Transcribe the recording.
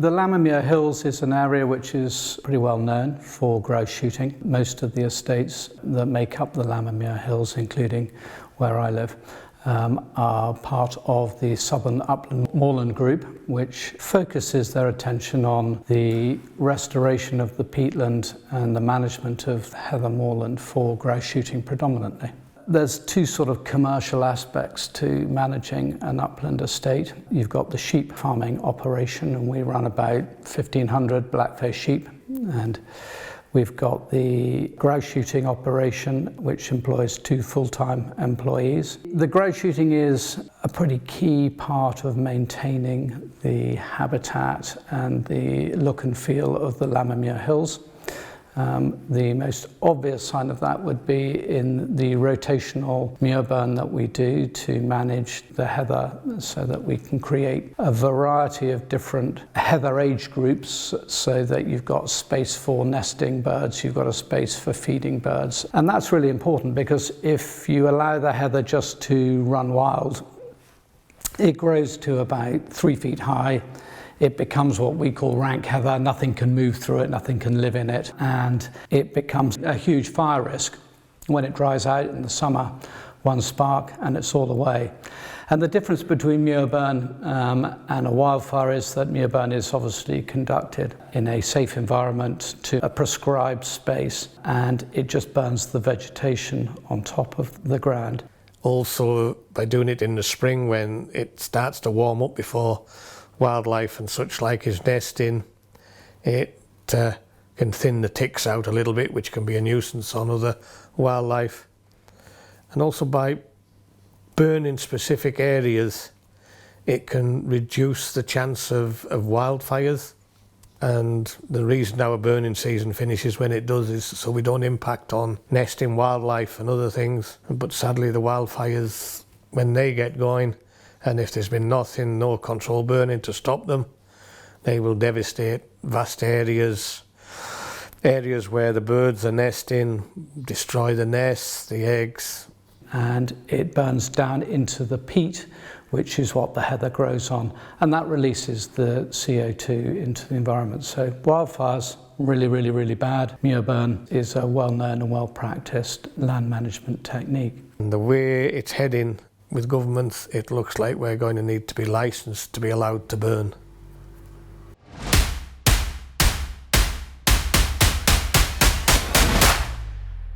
The Lammermuir Hills is an area which is pretty well known for grouse shooting. Most of the estates that make up the Lammermuir Hills, including where I live, are part of the Southern Upland Moorland Group, which focuses their attention on the restoration of the peatland and the management of heather moorland for grouse shooting predominantly. There's two sort of commercial aspects to managing an upland estate. You've got the sheep farming operation, and we run about 1,500 blackface sheep, and we've got the grouse shooting operation, which employs 2 full-time employees. The grouse shooting is a pretty key part of maintaining the habitat and the look and feel of the Lammermuir Hills. The most obvious sign of that would be in the rotational muir burn that we do to manage the heather, so that we can create a variety of different heather age groups, so that you've got space for nesting birds, you've got a space for feeding birds. And that's really important, because if you allow the heather just to run wild, it grows to about 3 feet high. It becomes what we call rank heather. Nothing can move through it, nothing can live in it, and it becomes a huge fire risk. When it dries out in the summer, one spark and it's all away. And the difference between muir burn and a wildfire is that muir burn is obviously conducted in a safe environment to a prescribed space, and it just burns the vegetation on top of the ground. Also, by doing it in the spring when it starts to warm up before wildlife and such like is nesting, it can thin the ticks out a little bit, which can be a nuisance on other wildlife. And also by burning specific areas, it can reduce the chance of wildfires. And the reason our burning season finishes when it does is so we don't impact on nesting wildlife and other things. But sadly, the wildfires, when they get going, and if there's been no control burning to stop them, they will devastate vast areas where the birds are nesting, destroy the nests, the eggs. And it burns down into the peat, which is what the heather grows on, and that releases the CO2 into the environment. So wildfires, really, really, really bad. Muir burn is a well-known and well-practiced land management technique. And the way it's heading with governments, it looks like we're going to need to be licensed to be allowed to burn.